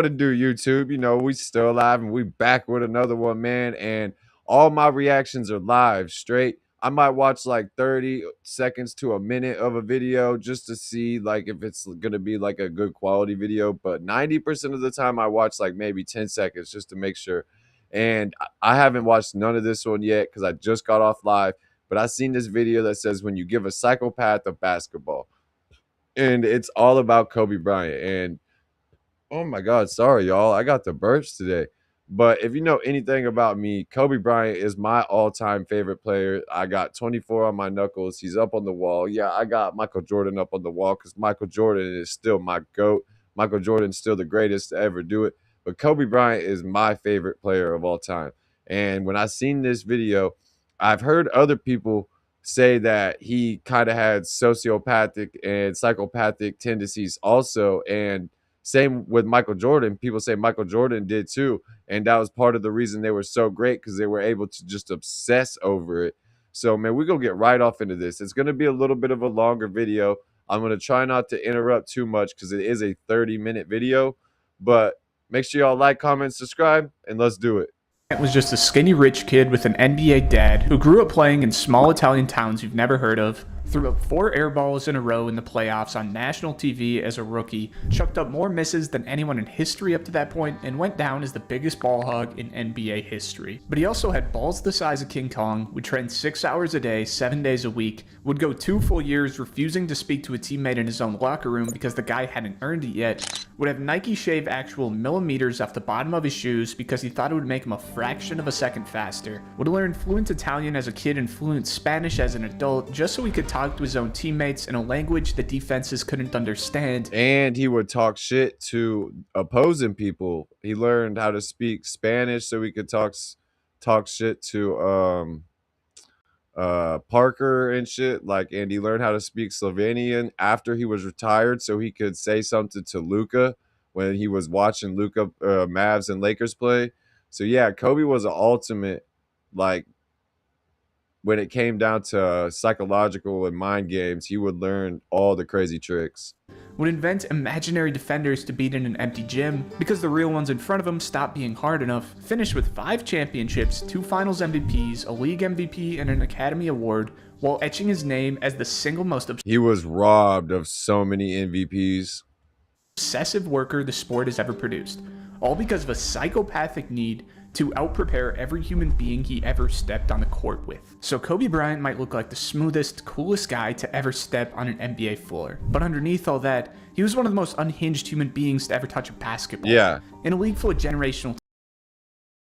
to do, YouTube? You know, we still alive and we back with another one, man. And all my reactions are live, straight. I might watch like 30 seconds to a minute of a video just to see like if it's gonna be like a good quality video. But 90% of the time I watch like maybe 10 seconds just to make sure. And I haven't watched none of this one yet because I just got off live. But I seen this video that says when you give a psychopath a basketball. And it's all about Kobe Bryant. And oh my God, sorry, y'all. I got the burps today. But if you know anything about me, Kobe Bryant is my all-time favorite player. I got 24 on my knuckles. He's up on the wall. Yeah, I got Michael Jordan up on the wall because Michael Jordan is still my GOAT. Michael Jordan's still the greatest to ever do it. But Kobe Bryant is my favorite player of all time. And when I seen this video, I've heard other people say that he kind of had sociopathic and psychopathic tendencies also. And same with Michael Jordan. People say Michael Jordan did too. And that was part of the reason they were so great because they were able to just obsess over it. So, man, we're going to get right off into this. It's going to be a little bit of a longer video. I'm going to try not to interrupt too much because it is a 30-minute video. But make sure y'all like, comment, subscribe, and let's do it. Was just a skinny rich kid with an NBA dad who grew up playing in small Italian towns you've never heard of, threw up 4 air balls in a row in the playoffs on national TV as a rookie, chucked up more misses than anyone in history up to that point, and went down as the biggest ball hog in NBA history. But he also had balls the size of King Kong, would train 6 hours a day, 7 days a week, would go 2 full years refusing to speak to a teammate in his own locker room because the guy hadn't earned it yet, would have Nike shave actual millimeters off the bottom of his shoes because he thought it would make him a fraction of a second faster, would learn fluent Italian as a kid and fluent Spanish as an adult just so he could talk to his own teammates in a language the defenses couldn't understand. And he would talk shit to opposing people. He learned how to speak Spanish so he could talk shit to Parker and shit. Like, and he learned how to speak Slovenian after he was retired so he could say something to Luka when he was watching Luka Mavs and Lakers play. So yeah, Kobe was an ultimate, like, when it came down to psychological and mind games, he would learn all the crazy tricks. Would invent imaginary defenders to beat in an empty gym because the real ones in front of him stopped being hard enough, finished with 5 championships, 2 finals MVPs, a league MVP, and an Academy Award, while etching his name as the single most He was robbed of so many MVPs. obsessive worker the sport has ever produced, all because of a psychopathic need to outprepare every human being he ever stepped on the court with. So Kobe Bryant might look like the smoothest, coolest guy to ever step on an NBA floor, but underneath all that, he was one of the most unhinged human beings to ever touch a basketball. Yeah. In a league full of generational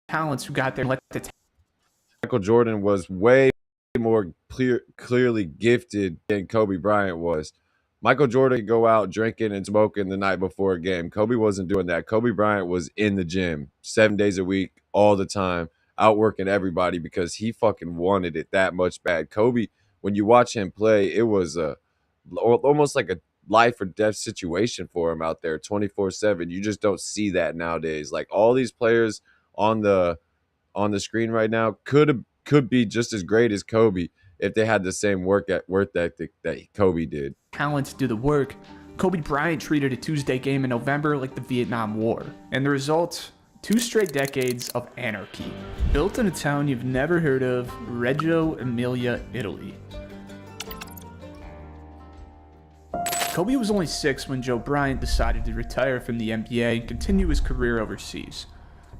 talents who got there and let the Michael Jordan was way more clearly gifted than Kobe Bryant was. Michael Jordan could go out drinking and smoking the night before a game. Kobe wasn't doing that. Kobe Bryant was in the gym 7 days a week, all the time, outworking everybody because he fucking wanted it that much bad. Kobe, when you watch him play, it was almost like a life or death situation for him out there 24/7. You just don't see that nowadays. Like all these players on the screen right now could be just as great as Kobe if they had the same work ethic that Kobe did. talent to do the work, Kobe Bryant treated a Tuesday game in November like the Vietnam War. And the result? 2 straight decades of anarchy. Built in a town you've never heard of, Reggio Emilia, Italy. Kobe was only 6 when Joe Bryant decided to retire from the NBA and continue his career overseas.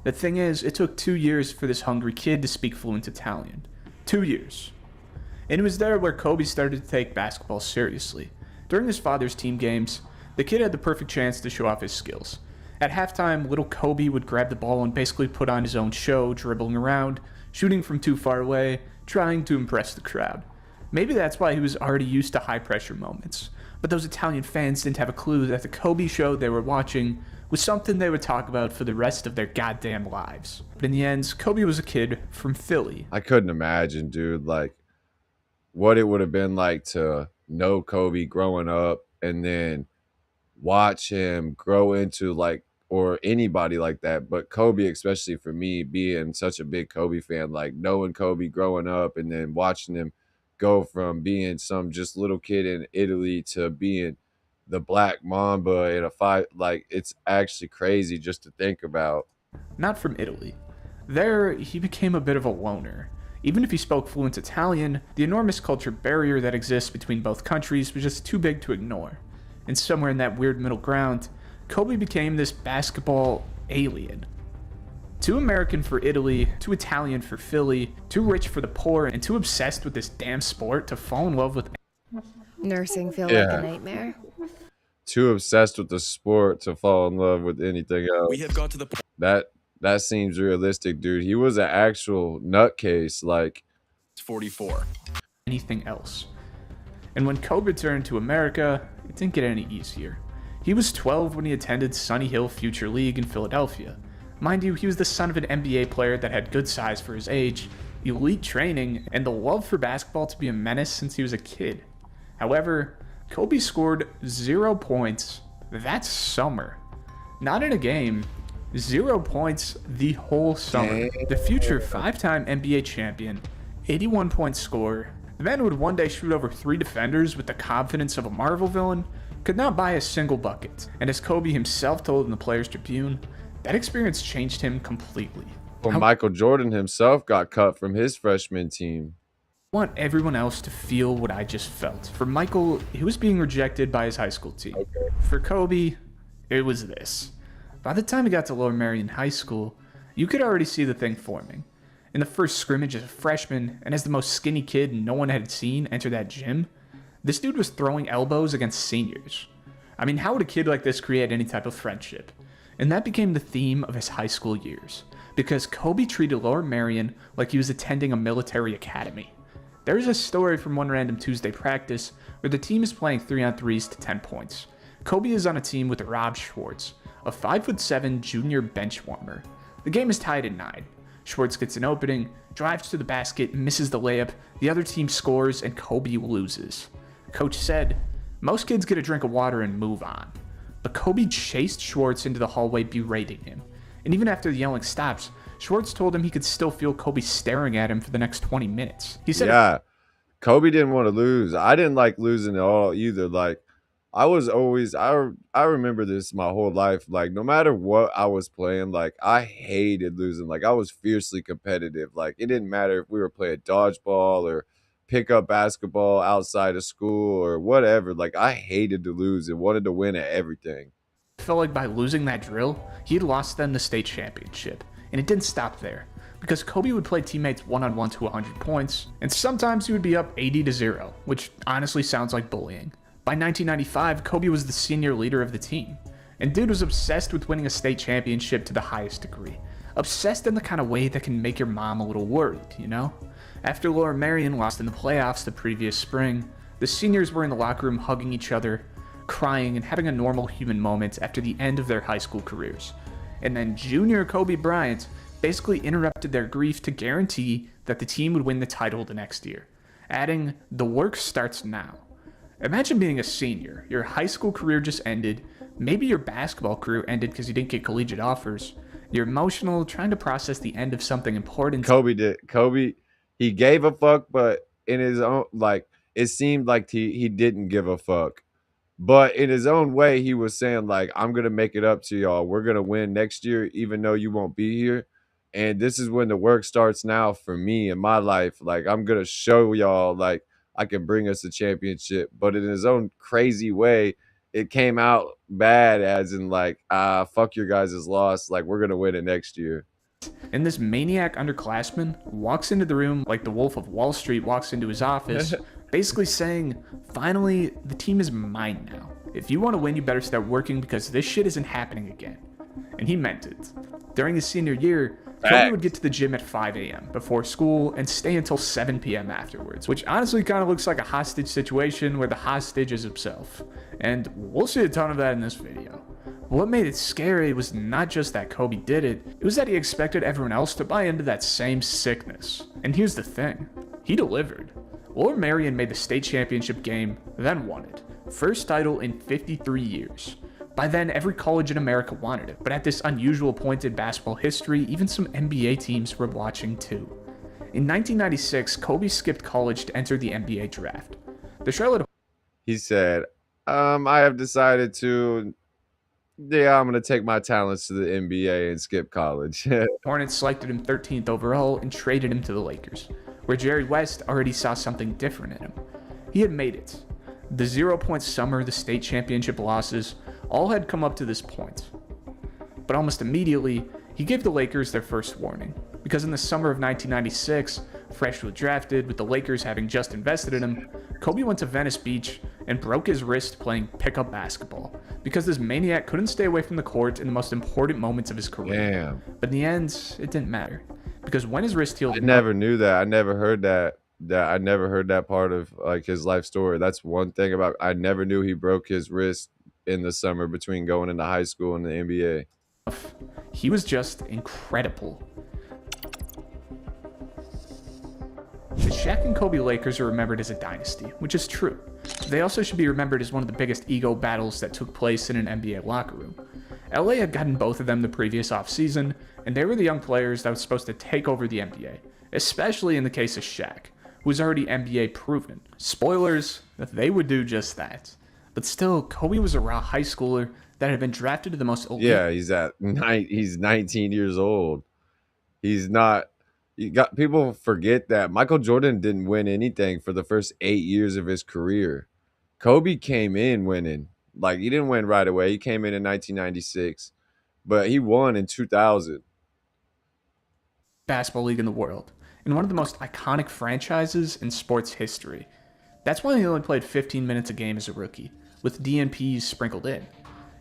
The thing is, it took 2 years for this hungry kid to speak fluent Italian. 2 years. And it was there where Kobe started to take basketball seriously. During his father's team games, the kid had the perfect chance to show off his skills. At halftime, little Kobe would grab the ball and basically put on his own show, dribbling around, shooting from too far away, trying to impress the crowd. Maybe that's why he was already used to high-pressure moments. But those Italian fans didn't have a clue that the Kobe show they were watching was something they would talk about for the rest of their goddamn lives. But in the end, Kobe was a kid from Philly. I couldn't imagine, dude, like what it would have been like to know Kobe growing up and then watch him grow into like, or anybody like that, but Kobe, especially for me being such a big Kobe fan, like knowing Kobe growing up and then watching him go from being some just little kid in Italy to being the Black Mamba in a fight. Like, it's actually crazy just to think about. Not from Italy. There, he became a bit of a loner. Even if he spoke fluent Italian, the enormous culture barrier that exists between both countries was just too big to ignore. And somewhere in that weird middle ground, Kobe became this basketball alien. Too American for Italy, too Italian for Philly, too rich for the poor, and too obsessed with this damn sport to fall in love with. Nursing feel like a nightmare. Too obsessed with the sport to fall in love with anything else. We have got to the point. That seems realistic, dude. He was an actual nutcase. Like, 44. Anything else. And when Kobe returned to America, it didn't get any easier. He was 12 when he attended Sunny Hill Future League in Philadelphia. Mind you, he was the son of an NBA player that had good size for his age, elite training, and the love for basketball to be a menace since he was a kid. However, Kobe scored 0 points that summer. Not in a game, 0 points the whole summer. The future 5-time NBA champion, 81-point scorer, the man who would one day shoot over 3 defenders with the confidence of a Marvel villain, could not buy a single bucket. And as Kobe himself told in the Players Tribune, that experience changed him completely. well, Michael Jordan himself got cut from his freshman team. I want everyone else to feel what I just felt. For Michael, he was being rejected by his high school team. Okay. For Kobe, it was this. By the time he got to Lower Merion High School, you could already see the thing forming. In the first scrimmage as a freshman, and as the most skinny kid no one had seen enter that gym, this dude was throwing elbows against seniors. I mean, how would a kid like this create any type of friendship? And that became the theme of his high school years, because Kobe treated Lower Merion like he was attending a military academy. There's a story from one random Tuesday practice where the team is playing 3-on-3s to 10 points. Kobe is on a team with Rob Schwartz, a 5'7" junior bench warmer. The game is tied at 9. Schwartz gets an opening, drives to the basket, misses the layup, the other team scores, and Kobe loses. Coach said, "Most kids get a drink of water and move on." But Kobe chased Schwartz into the hallway, berating him. And even after the yelling stops, Schwartz told him he could still feel Kobe staring at him for the next 20 minutes. He said, Yeah, Kobe didn't want to lose. I didn't like losing at all either. Like, I was always, I remember this my whole life. Like, no matter what I was playing, like, I hated losing. Like, I was fiercely competitive. Like, it didn't matter if we were playing dodgeball or pick up basketball outside of school or whatever. Like, I hated to lose and wanted to win at everything. felt like by losing that drill, he had lost them the state championship. And it didn't stop there, because Kobe would play teammates one-on-one to 100 points, and sometimes he would be up 80-0, which honestly sounds like bullying. By 1995, Kobe was the senior leader of the team, and dude was obsessed with winning a state championship to the highest degree. Obsessed in the kind of way that can make your mom a little worried, you know? After Lower Merion lost in the playoffs the previous spring, the seniors were in the locker room hugging each other, crying, and having a normal human moment after the end of their high school careers. And then junior Kobe Bryant basically interrupted their grief to guarantee that the team would win the title the next year, adding, "The work starts now." Imagine being a senior. Your high school career just ended. Maybe your basketball career ended because you didn't get collegiate offers. You're emotional, trying to process the end of something important. Kobe, he gave a fuck, but in his own, like, it seemed like he didn't give a fuck. But in his own way, he was saying, like, I'm going to make it up to y'all. We're going to win next year, even though you won't be here. And this is when the work starts now for me in my life. Like, I'm going to show y'all, like, I can bring us a championship. But in his own crazy way, it came out bad, as in, like, fuck your guys' loss. Like, we're going to win it next year. And this maniac underclassman walks into the room like the Wolf of Wall Street walks into his office, basically saying, "Finally, the team is mine now. If you want to win, you better start working because this shit isn't happening again." And he meant it. During his senior year, Kobe would get to the gym at 5 a.m. before school and stay until 7 p.m. afterwards, which honestly kind of looks like a hostage situation where the hostage is himself. And we'll see a ton of that in this video. What made it scary was not just that Kobe did it, it was that he expected everyone else to buy into that same sickness. And here's the thing, he delivered. Lower Merion made the state championship game, then won it. First title in 53 years. By then, every college in America wanted it, but at this unusual point in basketball history, even some NBA teams were watching too. In 1996, Kobe skipped college to enter the NBA draft. The Charlotte He said, I have decided to, yeah, I'm gonna take my talents to the NBA and skip college. Hornets selected him 13th overall and traded him to the Lakers, where Jerry West already saw something different in him. He had made it. The 0-point summer, the state championship losses, all had come up to this point. But almost immediately, he gave the Lakers their first warning, because in the summer of 1996, freshly drafted with the Lakers having just invested in him, Kobe went to Venice Beach and broke his wrist playing pickup basketball, because this maniac couldn't stay away from the court in the most important moments of his career. Damn. But in the end, it didn't matter, because when his wrist healed, I never knew that. I never heard that. I never heard that part of like his life story. That's one thing about, I never knew he broke his wrist in the summer between going into high school and the NBA. he was just incredible. The Shaq and Kobe Lakers are remembered as a dynasty, which is true. They also should be remembered as one of the biggest ego battles that took place in an NBA locker room. LA had gotten both of them the previous offseason, and they were the young players that was supposed to take over the NBA, especially in the case of Shaq, who was already NBA proven. Spoilers, they would do just that. But still, Kobe was a raw high schooler that had been drafted to the most elite. Yeah, he's 19 years old. He's not. You got people forget that Michael Jordan didn't win anything for the first 8 years of his career. Kobe came in winning. Like, he didn't win right away. He came in 1996, but he won in 2000. Basketball league in the world, and one of the most iconic franchises in sports history. That's why he only played 15 minutes a game as a rookie, with DNPs sprinkled in.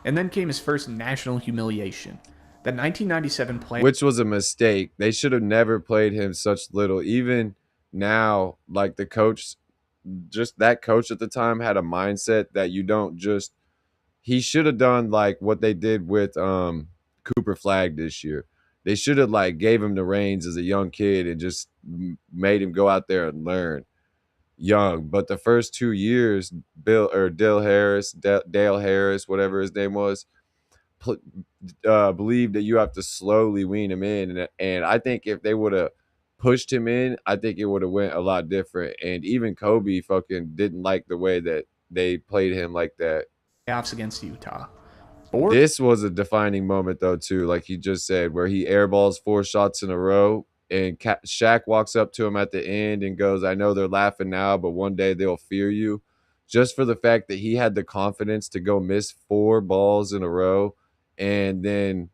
And then came his first national humiliation. The 1997 play, Which was a mistake. They should have never played him such little. Even now, like the coach, just that coach at the time had a mindset that you don't just. He should have done like what they did with Cooper Flag this year. They should have like gave him the reins as a young kid and just made him go out there and learn young. But the first 2 years, Dale Harris, whatever his name was, believe that you have to slowly wean him in, and I think if they would have pushed him in, I think it would have went a lot different. And even Kobe fucking didn't like the way that they played him like that. playoffs against Utah. Or This was a defining moment though too, like he just said, where he airballs 4 shots in a row, and Shaq walks up to him at the end and goes, "I know they're laughing now, but one day they'll fear you." Just for the fact that he had the confidence to go miss 4 balls in a row, and then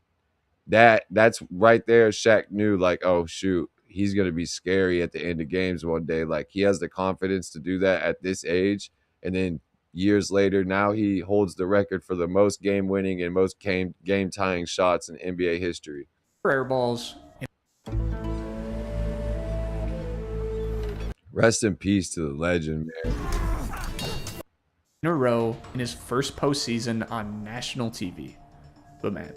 that's right there. Shaq knew like, oh shoot, he's gonna be scary at the end of games one day. Like, he has the confidence to do that at this age, and then years later, now he holds the record for the most game winning and most game tying shots in NBA history. air balls Rest in peace to the legend, man. in a row in his first postseason on national TV. But man,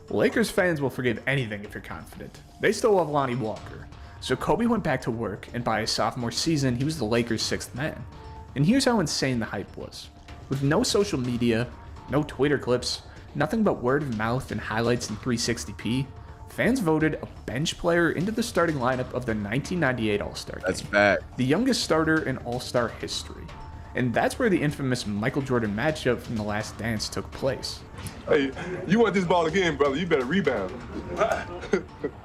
Lakers fans will forgive anything if you're confident. They still love Lonnie Walker. So Kobe went back to work, and by his sophomore season, he was the Lakers' 6th man. And here's how insane the hype was. With no social media, no Twitter clips, nothing but word of mouth and highlights in 360p, fans voted a bench player into the starting lineup of the 1998 All-Star That's game, fact. the youngest starter in All-Star history. And that's where the infamous Michael Jordan matchup from The Last Dance took place. Hey, you want this ball again, brother? You better rebound.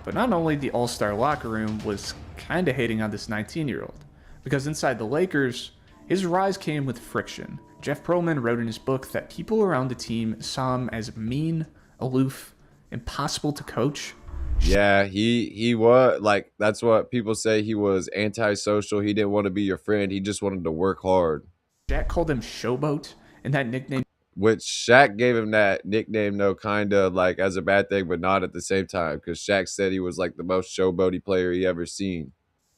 But not only the All-Star locker room was kinda hating on this 19-year-old, because inside the Lakers, his rise came with friction. Jeff Pearlman wrote in his book that people around the team saw him as mean, aloof, impossible to coach. Yeah, he was like, that's what people say. He was antisocial. He didn't want to be your friend. He just wanted to work hard. Jack called him Showboat, and that nickname Which Shaq gave him that nickname, though, kind of like as a bad thing, but not at the same time, because Shaq said he was like the most showboaty player he ever seen.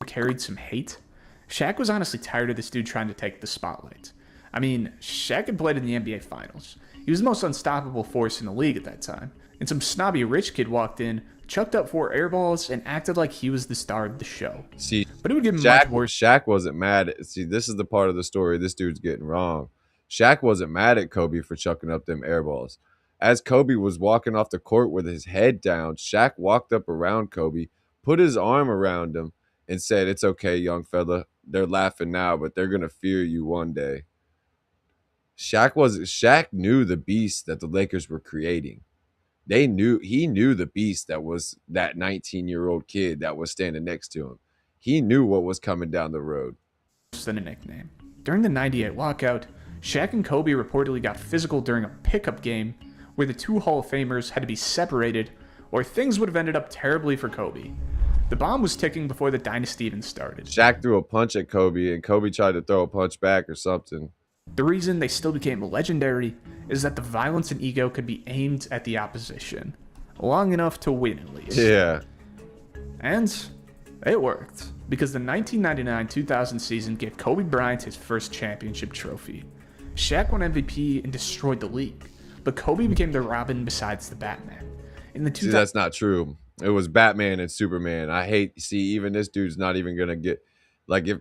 carried some hate. Shaq was honestly tired of this dude trying to take the spotlight. I mean, Shaq had played in the NBA Finals. He was the most unstoppable force in the league at that time. And some snobby rich kid walked in, chucked up 4 air balls, and acted like he was the star of the show. See, But it would get much worse. Shaq wasn't mad at. See, this is the part of the story this dude's getting wrong. Shaq wasn't mad at Kobe for chucking up them air balls. As Kobe was walking off the court with his head down, Shaq walked up around Kobe, put his arm around him, and said, "It's okay, young fella. They're laughing now, but they're going to fear you one day." Shaq knew the beast that the Lakers were creating. He knew the beast that was that 19-year-old kid that was standing next to him. He knew what was coming down the road. Than a nickname. During the 98 lockout, Shaq and Kobe reportedly got physical during a pickup game where the two Hall of Famers had to be separated, or things would have ended up terribly for Kobe. The bomb was ticking before the dynasty even started. Shaq threw a punch at Kobe, and Kobe tried to throw a punch back or something. The reason they still became legendary is that the violence and ego could be aimed at the opposition, long enough to win at least. Yeah. And it worked, because the 1999-2000 season gave Kobe Bryant his first championship trophy. Shaq won MVP and destroyed the league, but Kobe became the Robin besides the Batman. See, that's not true. It was Batman and Superman. Even this dude's not even gonna get, like, if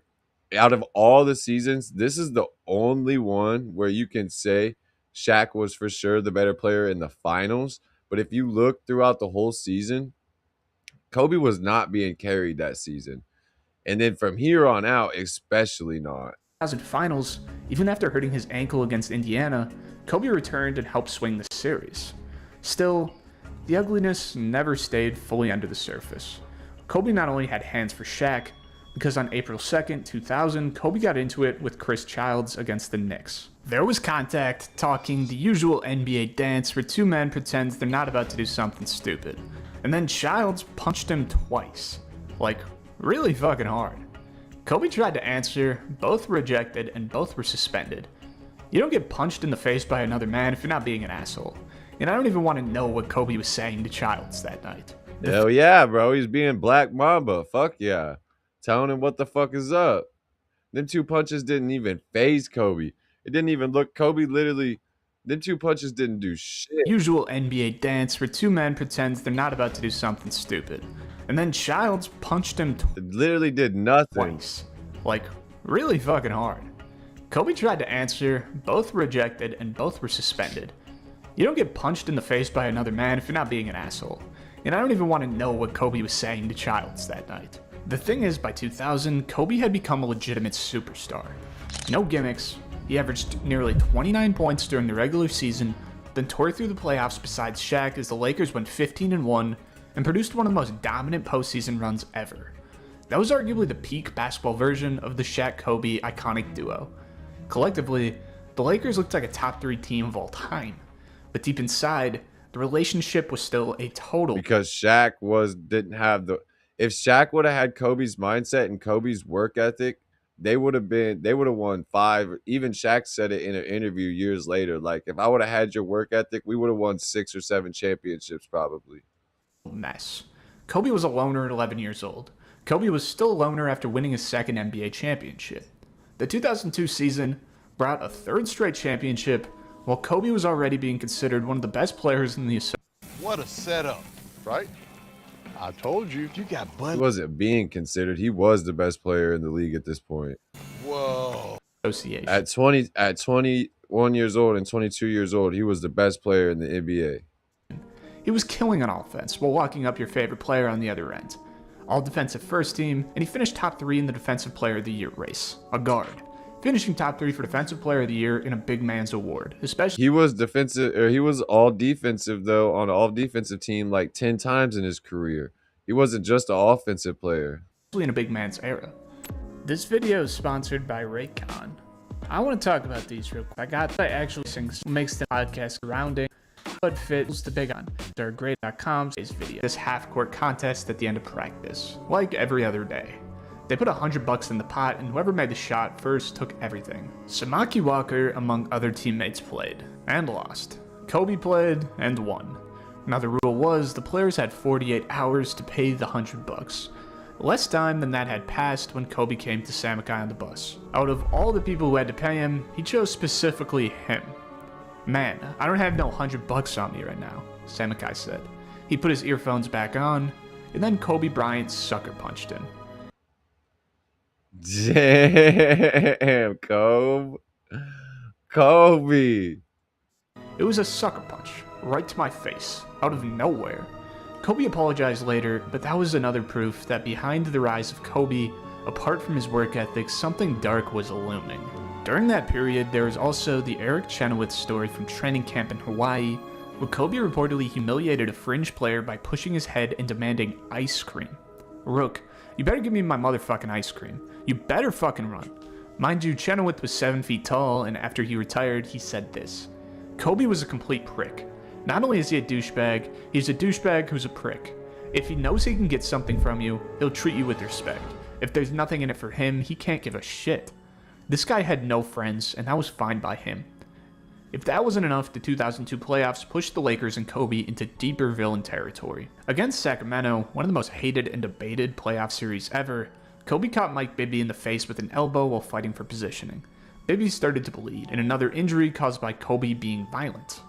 out of all the seasons, this is the only one where you can say Shaq was for sure the better player in the finals. But if you look throughout the whole season, Kobe was not being carried that season. And then from here on out, especially not. 2000 finals, even after hurting his ankle against Indiana, Kobe returned and helped swing the series. Still, the ugliness never stayed fully under the surface. Kobe not only had hands for Shaq, because on April 2nd, 2000, Kobe got into it with Chris Childs against the Knicks. There was contact, talking, the usual NBA dance where two men pretend they're not about to do something stupid. And then Childs punched him twice. Like, really fucking hard. Kobe tried to answer, both were ejected, and both were suspended. You don't get punched in the face by another man if you're not being an asshole. And I don't even want to know what Kobe was saying to Childs that night. Hell yeah, bro. He's being Black Mamba. Fuck yeah. Telling him what the fuck is up. Them two punches didn't even faze Kobe. It didn't even look. Kobe literally, them two punches didn't do shit. Usual NBA dance where two men pretend they're not about to do something stupid. And then Childs punched him It literally did nothing. twice. Like, really fucking hard. Kobe tried to answer, both were ejected, and both were suspended. You don't get punched in the face by another man if you're not being an asshole. And I don't even want to know what Kobe was saying to Childs that night. The thing is, by 2000, Kobe had become a legitimate superstar. No gimmicks, he averaged nearly 29 points during the regular season, then tore through the playoffs besides Shaq as the Lakers went 15-1 and produced one of the most dominant postseason runs ever. That was arguably the peak basketball version of the Shaq-Kobe iconic duo. Collectively, the Lakers looked like a top 3 team of all time, but deep inside, the relationship was still a total. Because Shaq didn't have the. If Shaq would have had Kobe's mindset and Kobe's work ethic, they would have won 5. Even Shaq said it in an interview years later. Like, if I would have had your work ethic, we would have won 6 or 7 championships probably. Mess. Kobe was a loner at 11 years old. Kobe was still a loner after winning his second NBA championship. The 2002 season brought a 3rd straight championship, while Kobe was already being considered one of the best players in the What a setup, right? I told you, you got He butt. wasn't being considered. He was the best player in the league at this point. Whoa. association. At 21 years old and 22 years old, he was the best player in the NBA. He was killing on offense while locking up your favorite player on the other end. All defensive first team, and he finished top 3 in the Defensive Player of the Year race, a guard. Finishing top 3 for Defensive Player of the Year in a big man's award, especially He was defensive, or he was all defensive though on an all defensive team like 10 times in his career. He wasn't just an offensive player. in a big man's era. This video is sponsored by Raycon. I want to talk about these real quick. I actually makes the podcast surrounding but fits the big on. They're great.com today's video. This half-court contest at the end of practice, like every other day. They put $100 in the pot, and whoever made the shot first took everything. Samaki Walker, among other teammates, played and lost. Kobe played and won. Now the rule was the players had 48 hours to pay the $100. Less time than that had passed when Kobe came to Samaki on the bus. Out of all the people who had to pay him, he chose specifically him. "Man, I don't have no $100 on me right now," Samaki said. He put his earphones back on, and then Kobe Bryant sucker punched him. Damn, Kobe. It was a sucker punch, right to my face, out of nowhere. Kobe apologized later, but that was another proof that behind the rise of Kobe, apart from his work ethic, something dark was looming. During that period, there was also the Eric Chenoweth story from training camp in Hawaii, where Kobe reportedly humiliated a fringe player by pushing his head and demanding ice cream. Rook, you better give me my motherfucking ice cream. You better fucking run. Mind you, Chenoweth was 7 feet tall, and after he retired, he said this: Kobe was a complete prick. Not only is he a douchebag, he's a douchebag who's a prick. If he knows he can get something from you, he'll treat you with respect. If there's nothing in it for him, he can't give a shit. This guy had no friends, and that was fine by him. If that wasn't enough, the 2002 playoffs pushed the Lakers and Kobe into deeper villain territory. Against Sacramento, one of the most hated and debated playoff series ever, Kobe caught Mike Bibby in the face with an elbow while fighting for positioning. Bibby started to bleed, and another injury caused by Kobe being violent.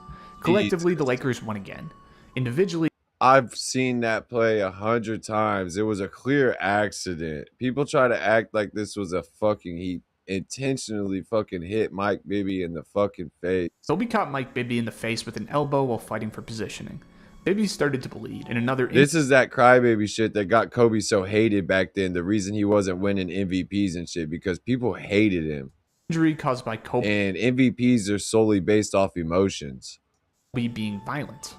Collectively, the Lakers won again. Individually, I've seen that play 100 times. It was a clear accident. People try to act like this was a fucking he intentionally fucking hit Mike Bibby in the fucking face. Kobe caught Mike Bibby in the face with an elbow while fighting for positioning. Bibby started to bleed, and another This is that crybaby shit that got Kobe so hated back then. The reason he wasn't winning MVPs and shit, because people hated him. Injury caused by Kobe, and MVPs are solely based off emotions. Kobe being violent.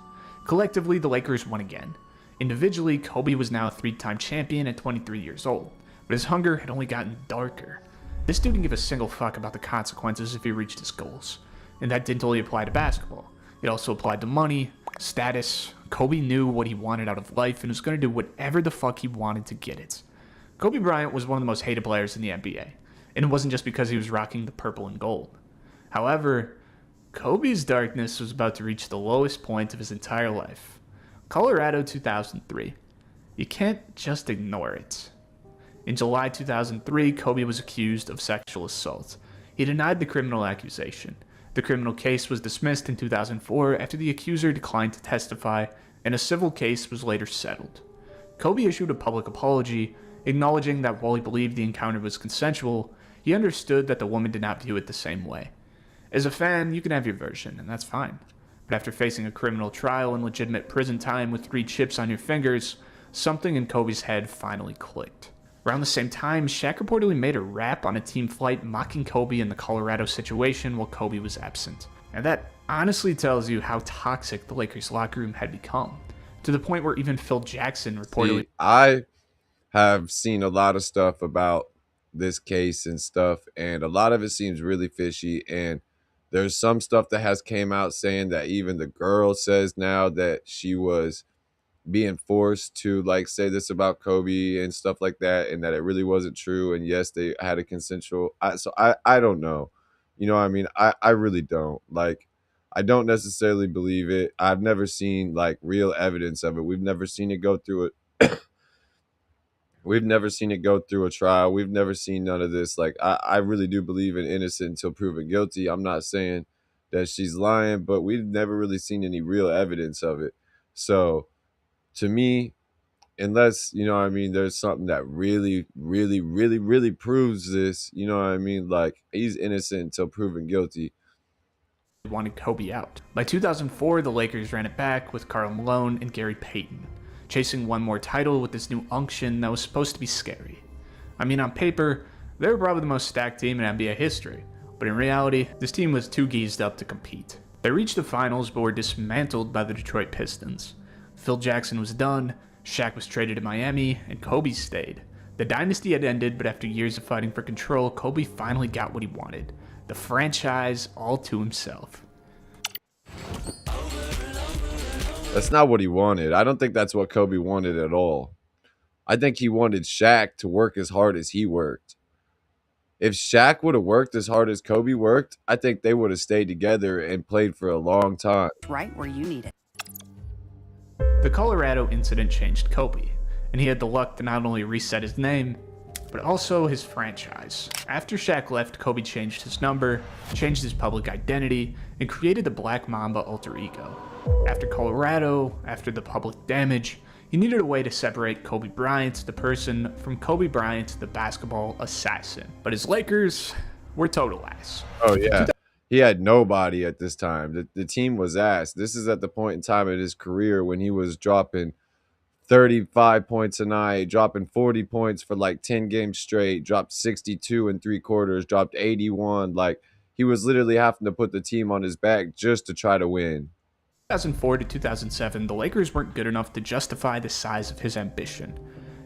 Collectively, the Lakers won again. Individually, Kobe was now a 3-time champion at 23 years old, but his hunger had only gotten darker. This dude didn't give a single fuck about the consequences if he reached his goals. And that didn't only apply to basketball. It also applied to money, status. Kobe knew what he wanted out of life and was going to do whatever the fuck he wanted to get it. Kobe Bryant was one of the most hated players in the NBA. And it wasn't just because he was rocking the purple and gold. However, Kobe's darkness was about to reach the lowest point of his entire life. Colorado 2003. You can't just ignore it. In July 2003, Kobe was accused of sexual assault. He denied the criminal accusation. The criminal case was dismissed in 2004 after the accuser declined to testify, and a civil case was later settled. Kobe issued a public apology, acknowledging that while he believed the encounter was consensual, he understood that the woman did not view it the same way. As a fan, you can have your version, and that's fine. But after facing a criminal trial and legitimate prison time with 3 chips on your fingers, something in Kobe's head finally clicked. Around the same time, Shaq reportedly made a rap on a team flight mocking Kobe in the Colorado situation while Kobe was absent. And that honestly tells you how toxic the Lakers locker room had become, to the point where even Phil Jackson reportedly... See, I have seen a lot of stuff about this case and stuff, and a lot of it seems really fishy, and there's some stuff that has came out saying that even the girl says now that she was being forced to like say this about Kobe and stuff like that, and that it really wasn't true, and yes, they had a consensual. I don't know, you know what I mean? I really don't. Like, I don't necessarily believe it. I've never seen like real evidence of it. We've never seen it go through it. We've never seen it go through a trial. We've never seen none of this. Like, I really do believe in innocent until proven guilty. I'm not saying that she's lying, but we've never really seen any real evidence of it. So to me, unless, you know what I mean, there's something that really, really, really, really proves this, you know what I mean? Like, he's innocent until proven guilty. wanted Kobe out. By 2004, the Lakers ran it back with Karl Malone and Gary Payton, chasing one more title with this new unction that was supposed to be scary. I mean, on paper, they were probably the most stacked team in NBA history, but in reality, this team was too geezed up to compete. They reached the finals but were dismantled by the Detroit Pistons. Phil Jackson was done, Shaq was traded to Miami, and Kobe stayed. The dynasty had ended, but after years of fighting for control, Kobe finally got what he wanted. The franchise all to himself. That's not what he wanted. I don't think that's what Kobe wanted at all. I think he wanted Shaq to work as hard as he worked. If Shaq would have worked as hard as Kobe worked, I think they would have stayed together and played for a long time. Right where you need it. The Colorado incident changed Kobe, and he had the luck to not only reset his name, but also his franchise. After Shaq left, Kobe changed his number, changed his public identity, and created the Black Mamba alter ego. After Colorado, after the public damage, he needed a way to separate Kobe Bryant, the person, from Kobe Bryant, the basketball assassin. But his Lakers were total ass. Oh, yeah. He had nobody at this time. The team was ass. This is at the point in time in his career when he was dropping 35 points a night, dropping 40 points for like 10 games straight, dropped 62 in 3 quarters, dropped 81. Like, he was literally having to put the team on his back just to try to win. 2004 to 2007, the Lakers weren't good enough to justify the size of his ambition.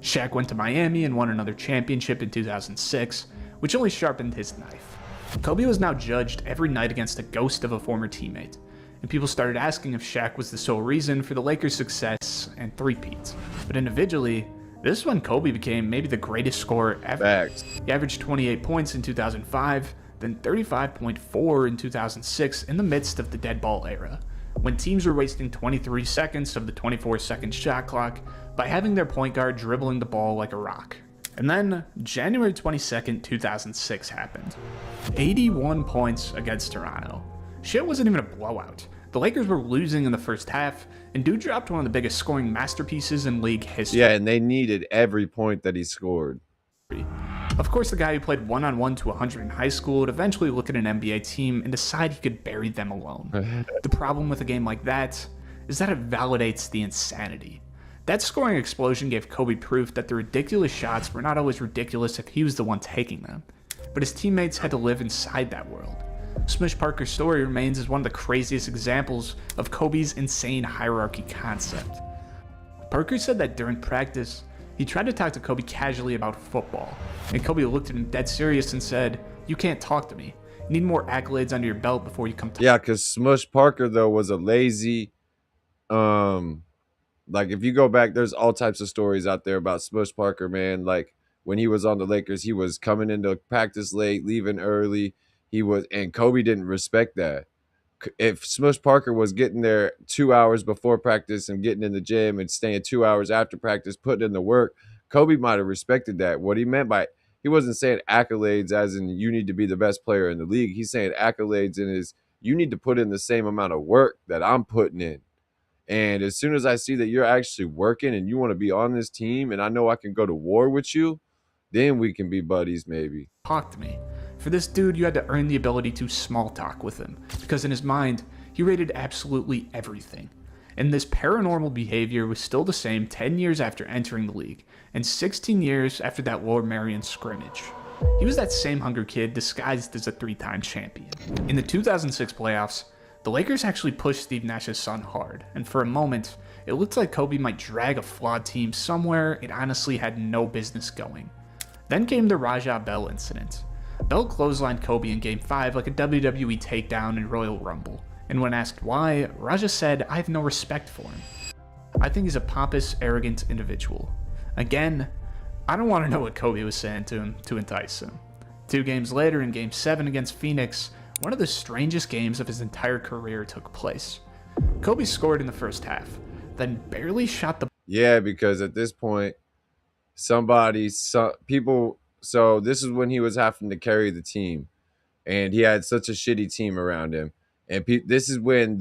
Shaq went to Miami and won another championship in 2006, which only sharpened his knife. Kobe was now judged every night against a ghost of a former teammate, and people started asking if Shaq was the sole reason for the Lakers' success and three-peats. But individually, this is when Kobe became maybe the greatest scorer ever. Facts. He averaged 28 points in 2005, then 35.4 in 2006 in the midst of the dead ball era, when teams were wasting 23 seconds of the 24-second shot clock by having their point guard dribbling the ball like a rock. And then, January 22nd, 2006 happened. 81 points against Toronto. Shit wasn't even a blowout. The Lakers were losing in the first half, and dude dropped one of the biggest scoring masterpieces in league history. Yeah, and they needed every point that he scored. Of course, the guy who played 1-on-1 to 100 in high school would eventually look at an NBA team and decide he could bury them alone. The problem with a game like that is that it validates the insanity. That scoring explosion gave Kobe proof that the ridiculous shots were not always ridiculous if he was the one taking them, but his teammates had to live inside that world. Smush Parker's story remains as one of the craziest examples of Kobe's insane hierarchy concept. Parker said that during practice, he tried to talk to Kobe casually about football, and Kobe looked at him dead serious and said, "You can't talk to me. You need more accolades under your belt before you come to." Yeah, because Smush Parker, though, was a lazy, like, if you go back, there's all types of stories out there about Smush Parker, man. Like, when he was on the Lakers, he was coming into practice late, leaving early. And Kobe didn't respect that. If Smush Parker was getting there 2 hours before practice and getting in the gym and staying 2 hours after practice, putting in the work, Kobe might have respected that. What he meant by, he wasn't saying accolades as in you need to be the best player in the league. He's saying accolades in his, you need to put in the same amount of work that I'm putting in. And as soon as I see that you're actually working and you want to be on this team and I know I can go to war with you, then we can be buddies maybe. Talk to me. For this dude, you had to earn the ability to small talk with him, because in his mind, he rated absolutely everything. And this paranormal behavior was still the same 10 years after entering the league, and 16 years after that Lord Marion scrimmage. He was that same hungry kid disguised as a 3-time champion. In the 2006 playoffs, the Lakers actually pushed Steve Nash's son hard, and for a moment, it looked like Kobe might drag a flawed team somewhere it honestly had no business going. Then came the Raja Bell incident. Bell clotheslined Kobe in Game 5 like a WWE takedown in Royal Rumble, and when asked why, Raja said, "I have no respect for him. I think he's a pompous, arrogant individual." Again, I don't want to know what Kobe was saying to him to entice him. 2 games later, in Game 7 against Phoenix, one of the strangest games of his entire career took place. Kobe scored in the first half, then barely shot the... Yeah, because at this point, so this is when he was having to carry the team, and he had such a shitty team around him. And this is when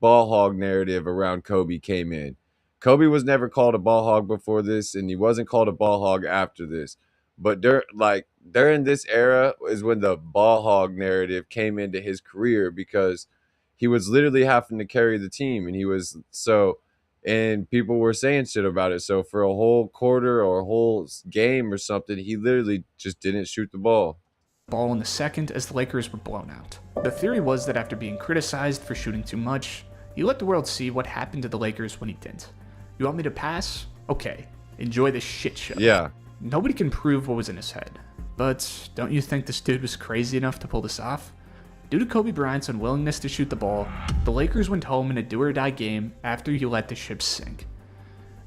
ball hog narrative around Kobe came in. Kobe was never called a ball hog before this, and he wasn't called a ball hog after this. But during this era is when the ball hog narrative came into his career, because he was literally having to carry the team, and people were saying shit about it. So for a whole quarter or a whole game or something, he literally just didn't shoot the ball in the second as the Lakers were blown out. The theory was that after being criticized for shooting too much, he let the world see what happened to the Lakers when he didn't. You want me to pass? Okay, enjoy this shit show. Yeah. Nobody can prove what was in his head, but don't you think this dude was crazy enough to pull this off? Due to Kobe Bryant's unwillingness to shoot the ball, the Lakers went home in a do-or-die game after he let the ship sink.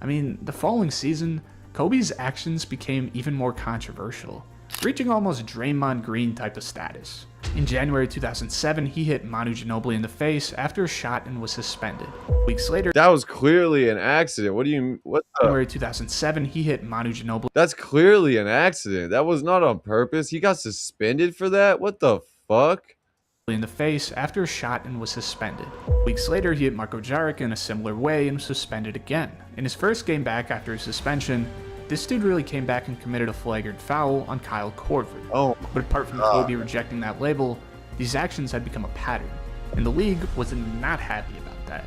I mean, the following season, Kobe's actions became even more controversial, reaching almost Draymond Green type of status. In January 2007, he hit Manu Ginobili in the face after a shot and was suspended. Weeks later, that was clearly an accident. January 2007, he hit Manu Ginobili. That's clearly an accident. That was not on purpose. He got suspended for that? What the fuck? In the face after a shot and was suspended. Weeks later, he hit Marko Jaric in a similar way and was suspended again. In his first game back after his suspension, this dude really came back and committed a flagrant foul on Kyle Korver. Oh, but apart from Kobe rejecting that label, these actions had become a pattern, and the league was not happy about that.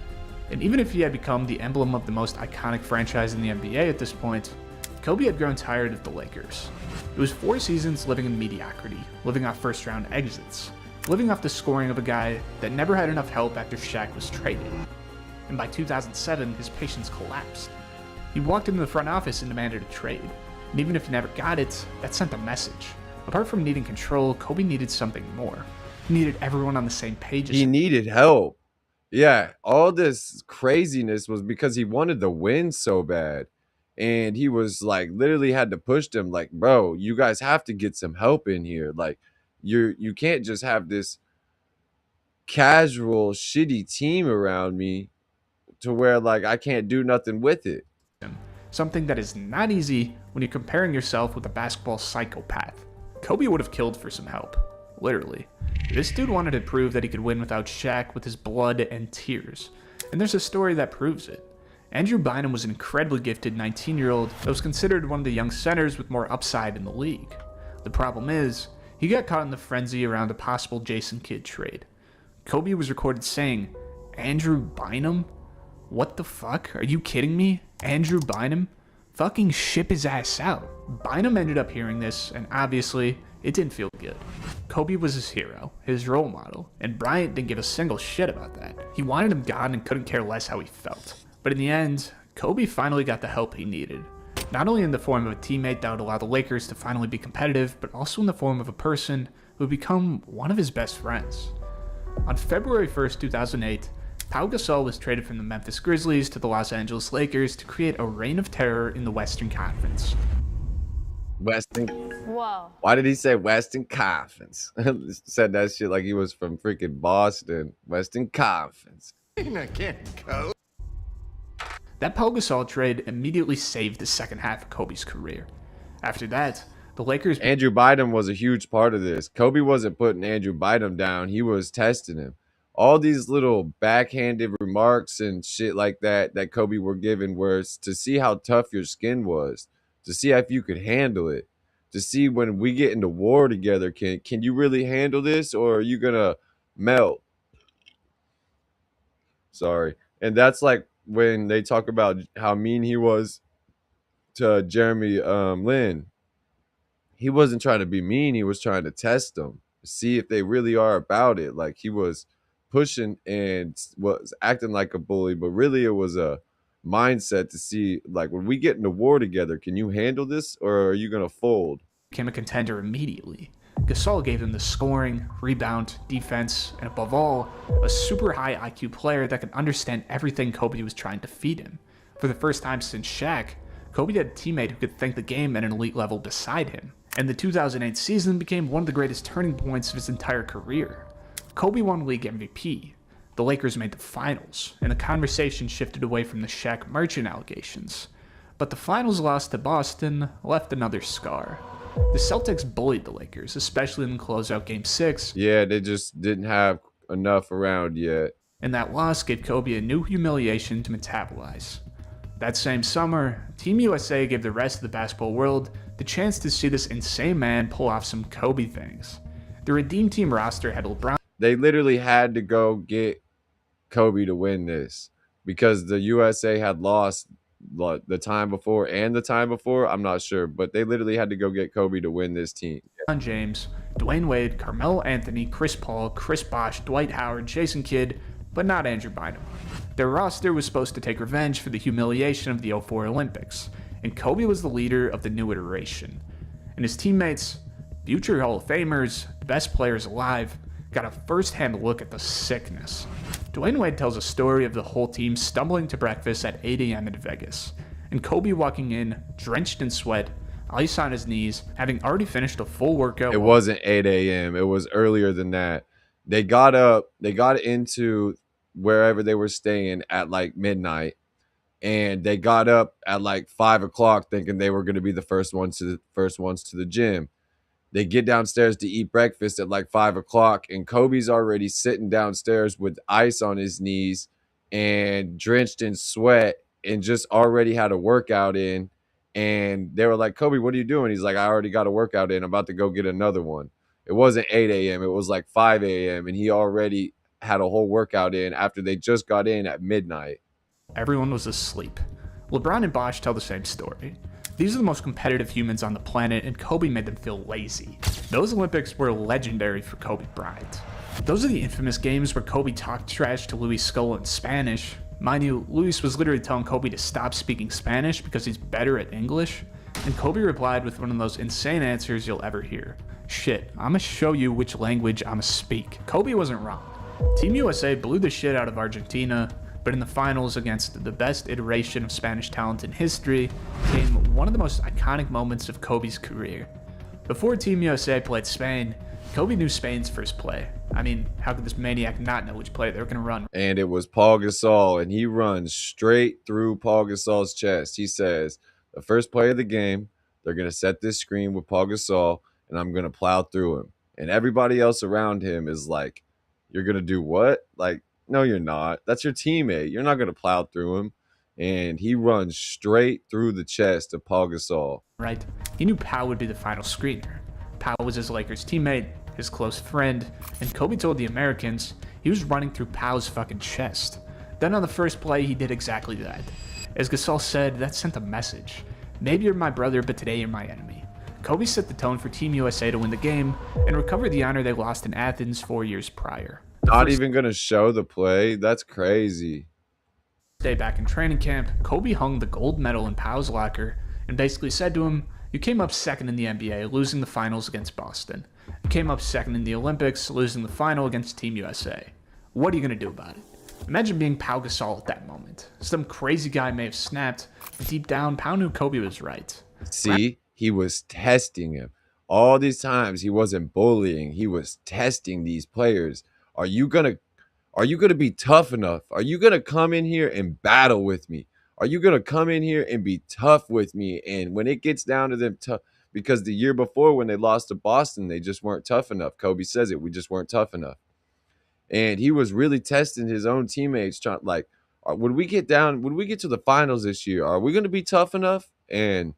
And even if he had become the emblem of the most iconic franchise in the NBA at this point, Kobe had grown tired of the Lakers. It was 4 seasons living in mediocrity, living off first-round exits, living off the scoring of a guy that never had enough help after Shaq was traded. And by 2007, his patience collapsed. He walked into the front office and demanded a trade. And even if he never got it, that sent a message. Apart from needing control, Kobe needed something more. He needed everyone on the same page. He needed help. Yeah, all this craziness was because he wanted to win so bad. And he was like literally had to push them like, bro, you guys have to get some help in here. Like you can't just have this casual shitty team around me to where like I can't do nothing with it. Something that is not easy when you're comparing yourself with a basketball psychopath. Kobe would have killed for some help. Literally. This dude wanted to prove that he could win without Shaq with his blood and tears. And there's a story that proves it. Andrew Bynum was an incredibly gifted 19-year-old that was considered one of the young centers with more upside in the league. The problem is, he got caught in the frenzy around a possible Jason Kidd trade. Kobe was recorded saying, "Andrew Bynum? What the fuck? Are you kidding me? Andrew Bynum? Fucking ship his ass out." Bynum ended up hearing this, and obviously, it didn't feel good. Kobe was his hero, his role model, and Bryant didn't give a single shit about that. He wanted him gone and couldn't care less how he felt. But in the end, Kobe finally got the help he needed. Not only in the form of a teammate that would allow the Lakers to finally be competitive, but also in the form of a person who would become one of his best friends. On February 1st, 2008, Pau Gasol was traded from the Memphis Grizzlies to the Los Angeles Lakers to create a reign of terror in the Western Conference. Whoa. Why did he say Western Conference? Said that shit like he was from freaking Boston. Western Conference. That Pau Gasol trade immediately saved the second half of Kobe's career. After that, the Lakers... Andrew Bynum was a huge part of this. Kobe wasn't putting Andrew Bynum down. He was testing him. All these little backhanded remarks and shit like that that Kobe were giving was to see how tough your skin was, to see if you could handle it, to see when we get into war together, can you really handle this, or are you going to melt? Sorry. And that's like when they talk about how mean he was to Jeremy Lin. He wasn't trying to be mean. He was trying to test them, see if they really are about it. Like he was pushing and was acting like a bully, but really it was a mindset to see, like, when we get into war together, can you handle this, or are you going to fold? Became a contender immediately. Gasol gave them the scoring, rebound, defense, and above all, a super high IQ player that could understand everything Kobe was trying to feed him. For the first time since Shaq, Kobe had a teammate who could think the game at an elite level beside him. And the 2008 season became one of the greatest turning points of his entire career. Kobe won league MVP. The Lakers made the finals, and the conversation shifted away from the Shaq merchant allegations. But the finals loss to Boston left another scar. The Celtics bullied the Lakers, especially in the closeout Game 6. Yeah, they just didn't have enough around yet. And that loss gave Kobe a new humiliation to metabolize. That same summer, Team USA gave the rest of the basketball world the chance to see this insane man pull off some Kobe things. The Redeem Team roster had LeBron. They literally had to go get Kobe to win this because the USA had lost the time before and the time before. I'm not sure, but they literally had to go get Kobe to win this team. James, Dwayne Wade, Carmelo Anthony, Chris Paul, Chris Bosh, Dwight Howard, Jason Kidd, but not Andrew Bynum. Their roster was supposed to take revenge for the humiliation of the '04 Olympics, and Kobe was the leader of the new iteration. And his teammates, future Hall of Famers, the best players alive, got a first-hand look at the sickness. Dwayne Wade tells a story of the whole team stumbling to breakfast at 8 a.m. in Vegas, and Kobe walking in, drenched in sweat, ice on his knees, having already finished a full workout. It wasn't 8 a.m. It was earlier than that. They got into wherever they were staying at like midnight, and they got up at like 5 o'clock thinking they were going to be the first ones to the gym. They get downstairs to eat breakfast at like 5 o'clock, and Kobe's already sitting downstairs with ice on his knees and drenched in sweat and just already had a workout in. And they were like, "Kobe, what are you doing?" He's like, "I already got a workout in. I'm about to go get another one." It wasn't 8 a.m. It was like 5 a.m. And he already had a whole workout in after they just got in at midnight. Everyone was asleep. LeBron and Bosh tell the same story. These are the most competitive humans on the planet, and Kobe made them feel lazy. Those Olympics were legendary for Kobe Bryant. Those are the infamous games where Kobe talked trash to Luis Scola in Spanish. Mind you, Luis was literally telling Kobe to stop speaking Spanish because he's better at English, and Kobe replied with one of those insane answers you'll ever hear. Shit, I'ma show you which language I'ma speak. Kobe wasn't wrong. Team USA blew the shit out of Argentina, but in the finals against the best iteration of Spanish talent in history came one of the most iconic moments of Kobe's career. Before Team USA played Spain, Kobe knew Spain's first play. I mean, how could this maniac not know which play they were going to run? And it was Paul Gasol, and he runs straight through Paul Gasol's chest. He says, the first play of the game, they're going to set this screen with Paul Gasol, and I'm going to plow through him. And everybody else around him is like, you're going to do what? Like, no, you're not. That's your teammate. You're not going to plow through him. And he runs straight through the chest of Paul Gasol. Right? He knew Pau would be the final screener. Pau was his Lakers teammate, his close friend, and Kobe told the Americans he was running through Pau's fucking chest. Then on the first play, he did exactly that. As Gasol said, that sent a message. Maybe you're my brother, but today you're my enemy. Kobe set the tone for Team USA to win the game and recover the honor they lost in Athens 4 years prior. Not even going to show the play? That's crazy. Day back in training camp, Kobe hung the gold medal in Pau's locker and basically said to him, you came up second in the NBA, losing the finals against Boston. You came up second in the Olympics, losing the final against Team USA. What are you going to do about it? Imagine being Pau Gasol at that moment. Some crazy guy may have snapped, but deep down, Pau knew Kobe was right. See, he was testing him. All these times, he wasn't bullying. He was testing these players. Are you gonna be tough enough? Are you gonna come in here and battle with me? Are you gonna come in here and be tough with me? And when it gets down to them tough, because the year before when they lost to Boston, they just weren't tough enough. Kobe says it. We just weren't tough enough. And he was really testing his own teammates, trying like, when we get to the finals this year, are we gonna be tough enough? And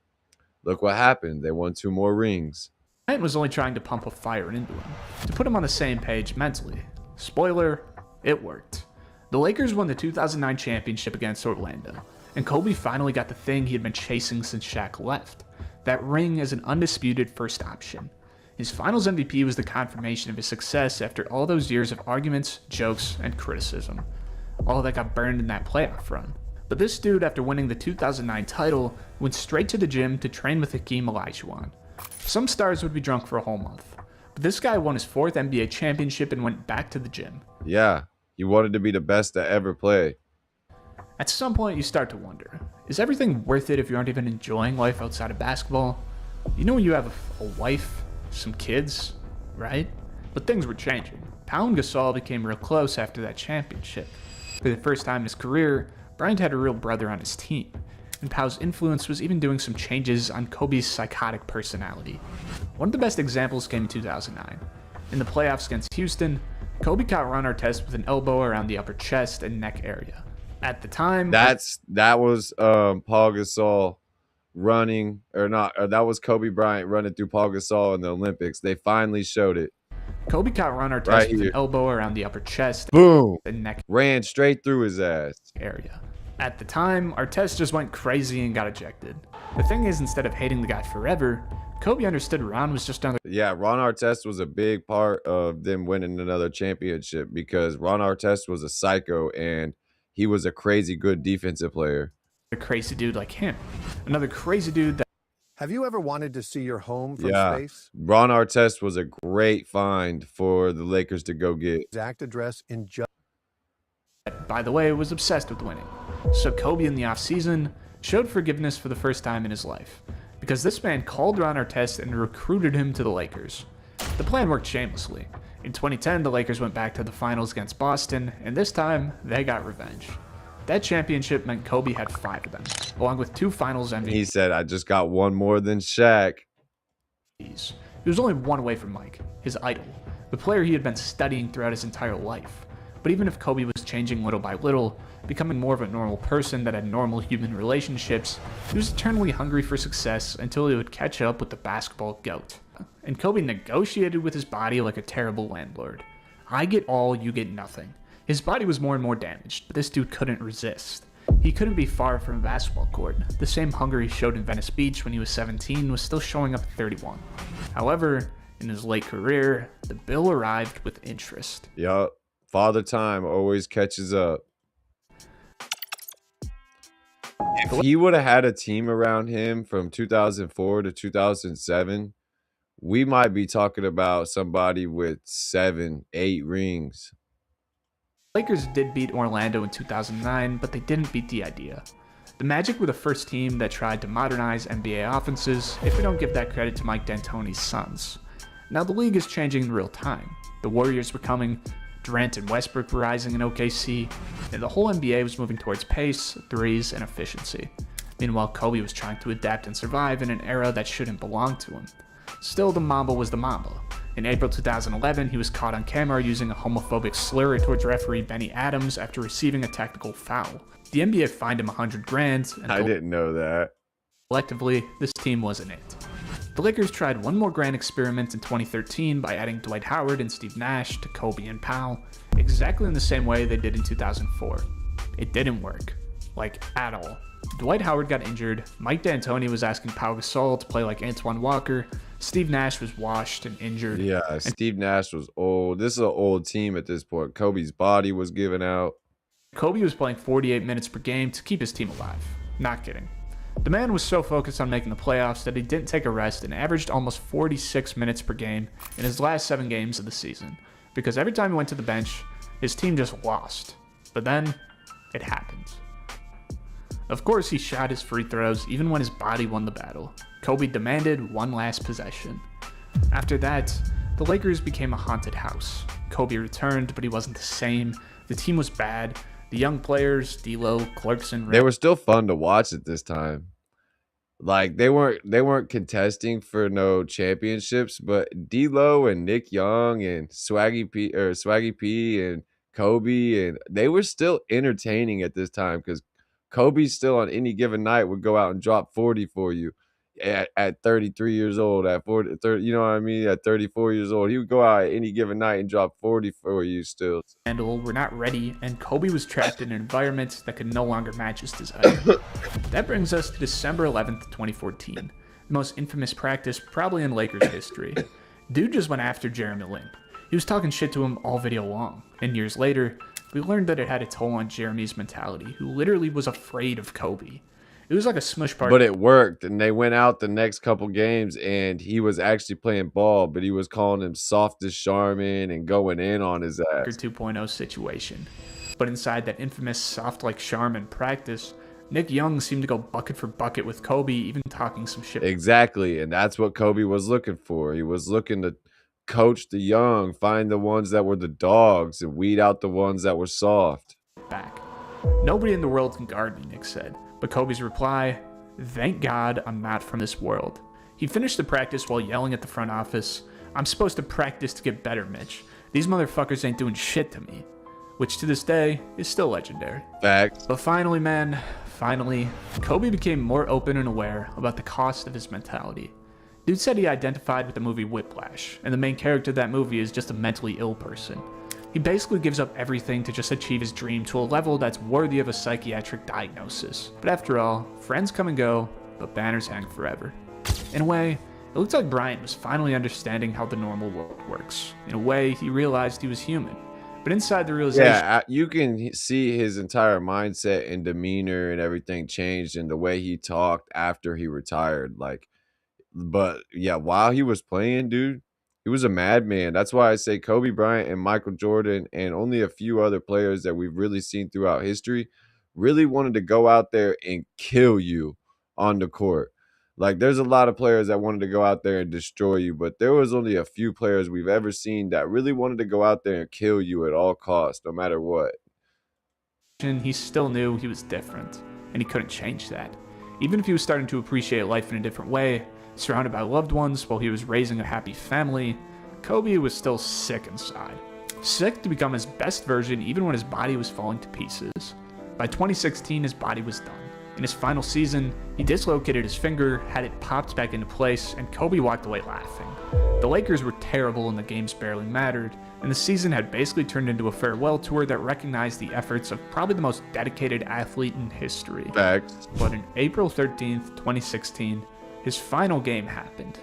look what happened. They won 2 more rings. Bryant was only trying to pump a fire into him, to put him on the same page mentally. Spoiler, it worked. The Lakers won the 2009 championship against Orlando, and Kobe finally got the thing he had been chasing since Shaq left. That ring as an undisputed first option. His finals MVP was the confirmation of his success after all those years of arguments, jokes, and criticism. All that got burned in that playoff run. But this dude, after winning the 2009 title, went straight to the gym to train with Hakeem Olajuwon. Some stars would be drunk for a whole month, but this guy won his 4th NBA championship and went back to the gym. Yeah, he wanted to be the best to ever play. At some point, you start to wonder, is everything worth it if you aren't even enjoying life outside of basketball? You know when you have a wife, some kids, right? But things were changing. Pau and Gasol became real close after that championship. For the first time in his career, Bryant had a real brother on his team, and Pau's influence was even doing some changes on Kobe's psychotic personality. One of the best examples came in 2009. In the playoffs against Houston, Kobe caught Ron Artest with an elbow around the upper chest and neck area. At the time, that was Paul Gasol running, that was Kobe Bryant running through Paul Gasol in the Olympics. They finally showed it. Kobe caught Ron Artest with an elbow around the upper chest, boom, and neck, ran straight through his ass area. At the time, Artest just went crazy and got ejected. The thing is, instead of hating the guy forever, Kobe understood Ron was just another. Yeah, Ron Artest was a big part of them winning another championship because Ron Artest was a psycho and he was a crazy good defensive player. A crazy dude like him. Another crazy dude that. Have you ever wanted to see your home from space? Ron Artest was a great find for the Lakers to go get. Exact address in just. By the way, was obsessed with winning. So Kobe in the offseason showed forgiveness for the first time in his life, because this man called Ron Artest and recruited him to the Lakers. The plan worked shamelessly. In 2010, the Lakers went back to the finals against Boston, and this time, they got revenge. That championship meant Kobe had 5 of them, along with 2 finals MVPs. He said, I just got one more than Shaq. He was only one away from Mike, his idol, the player he had been studying throughout his entire life. But even if Kobe was changing little by little, becoming more of a normal person that had normal human relationships, he was eternally hungry for success until he would catch up with the basketball GOAT. And Kobe negotiated with his body like a terrible landlord. I get all, you get nothing. His body was more and more damaged, but this dude couldn't resist. He couldn't be far from a basketball court. The same hunger he showed in Venice Beach when he was 17 was still showing up at 31. However, in his late career, the bill arrived with interest. Yup. Father Time always catches up. If he would have had a team around him from 2004 to 2007, we might be talking about somebody with 7, 8 rings. Lakers did beat Orlando in 2009, but they didn't beat the idea. The Magic were the first team that tried to modernize NBA offenses, if we don't give that credit to Mike D'Antoni's Suns. Now the league is changing in real time. The Warriors were coming, Durant and Westbrook were rising in OKC, and the whole NBA was moving towards pace, threes, and efficiency. Meanwhile, Kobe was trying to adapt and survive in an era that shouldn't belong to him. Still, the Mamba was the Mamba. In April 2011, he was caught on camera using a homophobic slur towards referee Benny Adams after receiving a technical foul. The NBA fined him $100,000, and I didn't know that. collectively, this team wasn't it. The Lakers tried one more grand experiment in 2013 by adding Dwight Howard and Steve Nash to Kobe and Powell, exactly in the same way they did in 2004. It didn't work, like at all. Dwight Howard got injured, Mike D'Antoni was asking Pau Gasol to play like Antoine Walker, Steve Nash was washed and injured. Yeah, Steve Nash was old. This is an old team at this point. Kobe's body was given out. Kobe was playing 48 minutes per game to keep his team alive. Not kidding. The man was so focused on making the playoffs that he didn't take a rest and averaged almost 46 minutes per game in his last 7 games of the season, because every time he went to the bench, his team just lost. But then, it happened. Of course, he shot his free throws even when his body won the battle. Kobe demanded one last possession. After that, the Lakers became a haunted house. Kobe returned, but he wasn't the same. The team was bad. The young players, D'Lo, Clarkson, They were still fun to watch at this time. Like they weren't contesting for no championships, but D'Lo and Nick Young and Swaggy P and Kobe, and they were still entertaining at this time because Kobe still on any given night would go out and drop 40 for you at 33 years old, at 30, you know what I mean? At 34 years old, he would go out at any given night and drop 40 for you still. Were not ready, and Kobe was trapped in an environment that could no longer match his desire. That brings us to December 11th, 2014, the most infamous practice probably in Lakers history. Dude just went after Jeremy Lin. He was talking shit to him all video long, and years later, we learned that it had a toll on Jeremy's mentality, who literally was afraid of Kobe. It was like a smush party. But it worked, and they went out the next couple games, and he was actually playing ball, but he was calling him softest Charmin and going in on his ass. 2.0 situation. But inside that infamous soft like Charmin practice, Nick Young seemed to go bucket for bucket with Kobe, even talking some shit. Exactly, and that's what Kobe was looking for. He was looking to coach the young, find the ones that were the dogs, and weed out the ones that were soft. Back. Nobody in the world can guard me, Nick said. But Kobe's reply, "Thank God I'm not from this world." He finished the practice while yelling at the front office, "I'm supposed to practice to get better, Mitch. These motherfuckers ain't doing shit to me." Which to this day is still legendary. Facts. But finally, Kobe became more open and aware about the cost of his mentality. Dude said he identified with the movie Whiplash, and the main character of that movie is just a mentally ill person. He basically gives up everything to just achieve his dream to a level that's worthy of a psychiatric diagnosis. But after all, friends come and go, but banners hang forever. In a way, it looked like Bryant was finally understanding how the normal world works. In a way, he realized he was human. But inside the realization... Yeah, you can see his entire mindset and demeanor and everything changed in the way he talked after he retired. But yeah, while he was playing, dude, he was a madman. That's why I say Kobe Bryant and Michael Jordan and only a few other players that we've really seen throughout history really wanted to go out there and kill you on the court. Like, there's a lot of players that wanted to go out there and destroy you, but there was only a few players we've ever seen that really wanted to go out there and kill you at all costs, no matter what. He still knew he was different, and he couldn't change that. Even if he was starting to appreciate life in a different way, surrounded by loved ones while he was raising a happy family, Kobe was still sick inside. Sick to become his best version even when his body was falling to pieces. By 2016, his body was done. In his final season, he dislocated his finger, had it popped back into place, and Kobe walked away laughing. The Lakers were terrible and the games barely mattered, and the season had basically turned into a farewell tour that recognized the efforts of probably the most dedicated athlete in history. Facts. But on April 13th, 2016, his final game happened.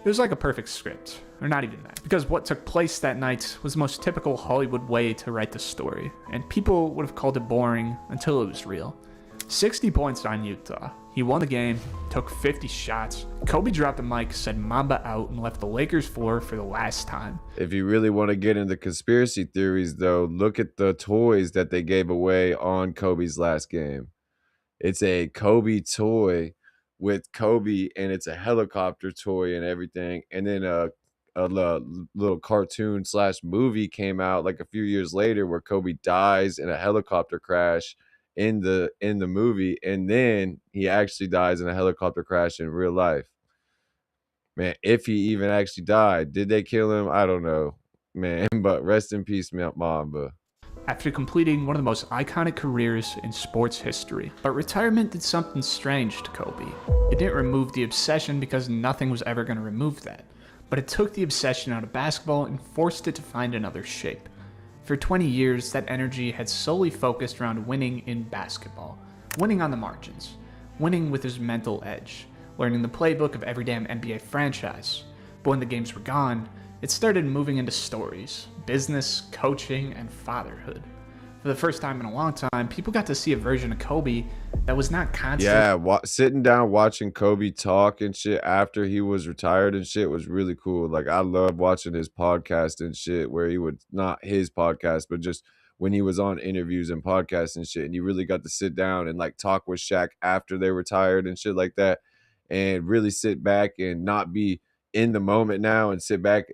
It was like a perfect script, or not even that, because what took place that night was the most typical Hollywood way to write the story, and people would have called it boring until it was real. 60 points on Utah. He won the game, took 50 shots. Kobe dropped the mic, said Mamba out, and left the Lakers floor for the last time. If you really want to get into conspiracy theories, though, look at the toys that they gave away on Kobe's last game. It's a Kobe toy with Kobe, and it's a helicopter toy and everything. And then a little cartoon / movie came out like a few years later where Kobe dies in a helicopter crash in the movie, and then he actually dies in a helicopter crash in real life. Man, if he even actually died, did they kill him? I don't know, man. But rest in peace, Mamba. After completing one of the most iconic careers in sports history. But retirement did something strange to Kobe. It didn't remove the obsession because nothing was ever going to remove that. But it took the obsession out of basketball and forced it to find another shape. For 20 years, that energy had solely focused around winning in basketball. Winning on the margins. Winning with his mental edge. Learning the playbook of every damn NBA franchise. But when the games were gone, it started moving into stories, business, coaching, and fatherhood. For the first time in a long time, people got to see a version of Kobe that was not constant. Yeah, sitting down watching Kobe talk and shit after he was retired and shit was really cool. Like, I love watching his podcast and shit where he would, not his podcast, but just when he was on interviews and podcasts and shit, and you really got to sit down and like talk with Shaq after they retired and shit like that, and really sit back and not be in the moment now and sit back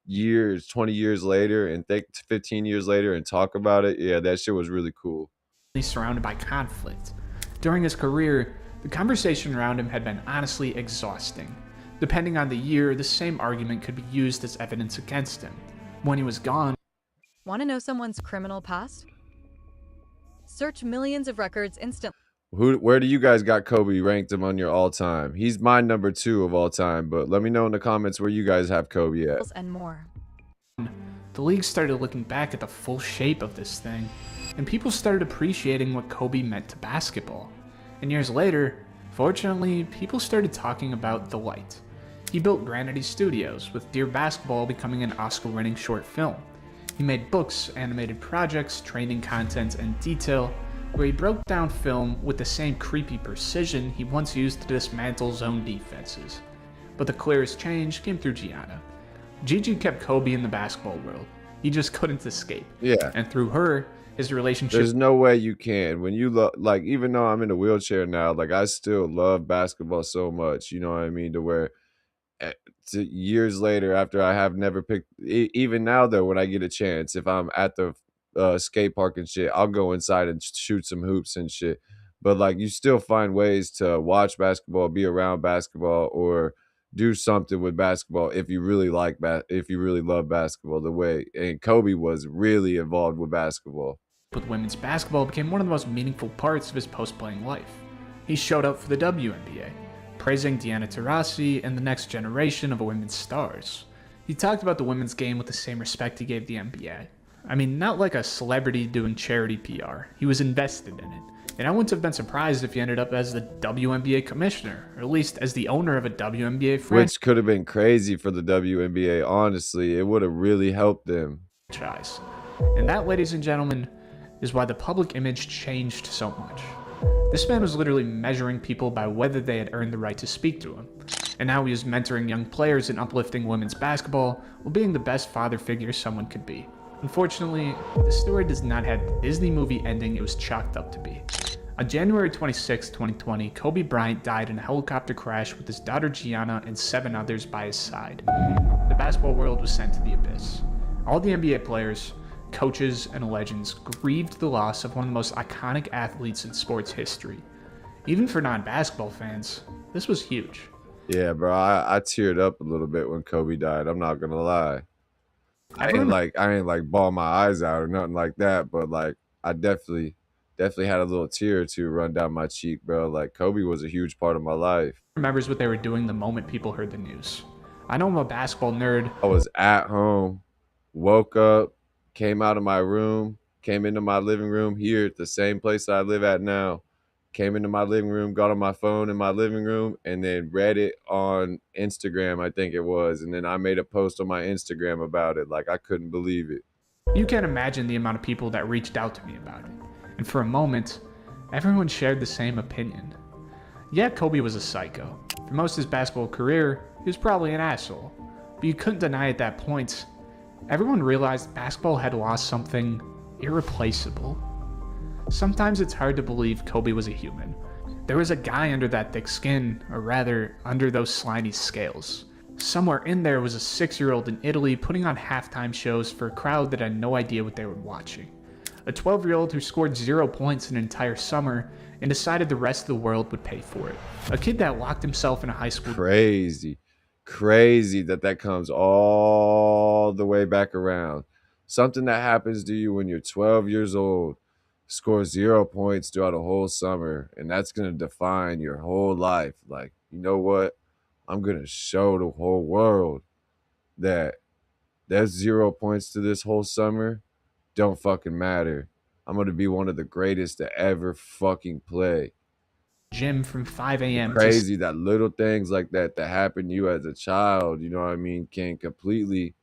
years, 20 years later and think 15 years later and talk about it. Yeah, that shit was really cool. Surrounded by conflict. During his career, the conversation around him had been honestly exhausting. Depending on the year, the same argument could be used as evidence against him. When he was gone, want to know someone's criminal past? Search millions of records instantly. Where do you guys got Kobe ranked him on your all-time? He's my number 2 of all time, but let me know in the comments where you guys have Kobe at. And more. The league started looking back at the full shape of this thing, and people started appreciating what Kobe meant to basketball. And years later, fortunately, people started talking about the light. He built Granity Studios, with Dear Basketball becoming an Oscar-winning short film. He made books, animated projects, training content, and detail, where he broke down film with the same creepy precision he once used to dismantle zone defenses. But the clearest change came through Gianna. Gigi kept Kobe in the basketball world. He just couldn't escape. Yeah. And through her, his relationship... There's no way you can. When you like, even though I'm in a wheelchair now, like, I still love basketball so much, you know what I mean, to where years later, after I have never picked, even now though, when I get a chance, if I'm at the skate park and shit, I'll go inside and shoot some hoops and shit. But like, you still find ways to watch basketball, be around basketball, or do something with basketball if you really like if you really love basketball the way. And Kobe was really involved with basketball. With women's basketball became one of the most meaningful parts of his post-playing life. He showed up for the WNBA, praising Diana Taurasi and the next generation of women's stars. He talked about the women's game with the same respect he gave the NBA. I mean, not like a celebrity doing charity PR. He was invested in it. And I wouldn't have been surprised if he ended up as the WNBA commissioner, or at least as the owner of a WNBA franchise. Which could have been crazy for the WNBA, honestly. It would have really helped them. And that, ladies and gentlemen, is why the public image changed so much. This man was literally measuring people by whether they had earned the right to speak to him. And now he is mentoring young players and uplifting women's basketball while being the best father figure someone could be. Unfortunately, the story does not have the Disney movie ending it was chalked up to be. On January 26, 2020, Kobe Bryant died in a helicopter crash with his daughter Gianna and 7 others by his side. The basketball world was sent to the abyss. All the NBA players, coaches, and legends grieved the loss of one of the most iconic athletes in sports history. Even for non-basketball fans, this was huge. Yeah, bro, I teared up a little bit when Kobe died. I'm not gonna lie. I ain't like bawl my eyes out or nothing like that, but like, I definitely definitely had a little tear or two run down my cheek, bro. Like, Kobe was a huge part of my life. Remembers what they were doing the moment people heard the news. I know I'm a basketball nerd. I was at home, woke up, came out of my room, came into my living room here at the same place I live at now. Came into my living room, got on my phone in my living room, and then read it on Instagram, I think it was. And then I made a post on my Instagram about it. Like, I couldn't believe it. You can't imagine the amount of people that reached out to me about it. And for a moment, everyone shared the same opinion. Yeah, Kobe was a psycho. For most of his basketball career, he was probably an asshole. But you couldn't deny at that point, everyone realized basketball had lost something irreplaceable. Sometimes it's hard to believe Kobe was a human. There was a guy under that thick skin, or rather, under those slimy scales. Somewhere in there was a 6-year-old in Italy putting on halftime shows for a crowd that had no idea what they were watching. A 12-year-old who scored 0 points an entire summer and decided the rest of the world would pay for it. A kid that locked himself in a high school. Crazy that comes all the way back around. Something that happens to you when you're 12 years old, score 0 points throughout a whole summer, and that's going to define your whole life. Like, you know what? I'm going to show the whole world that there's 0 points to this whole summer. Don't fucking matter. I'm going to be one of the greatest to ever fucking play. Gym from 5 a.m. Crazy that little things like that happen to you as a child, you know what I mean, can completely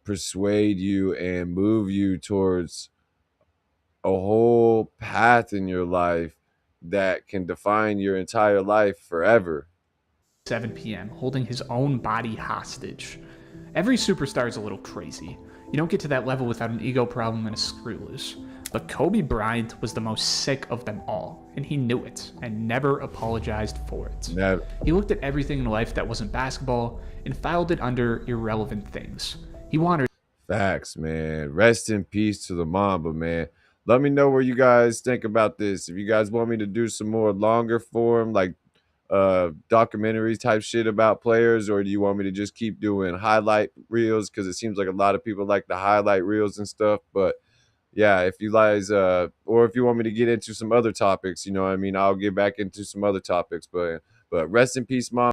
persuade you and move you towards a whole path in your life that can define your entire life forever. 7 p.m., holding his own body hostage. Every superstar is a little crazy. You don't get to that level without an ego problem and a screw loose. But Kobe Bryant was the most sick of them all, and he knew it, and never apologized for it. Never. He looked at everything in life that wasn't basketball and filed it under irrelevant things. He wanted... Facts, man. Rest in peace to the Mamba, man. Let me know what you guys think about this. If you guys want me to do some more longer form, like documentary type shit about players, or do you want me to just keep doing highlight reels? Because it seems like a lot of people like the highlight reels and stuff. But yeah, if you guys or if you want me to get into some other topics, you know what I mean, I'll get back into some other topics. But rest in peace, Mom.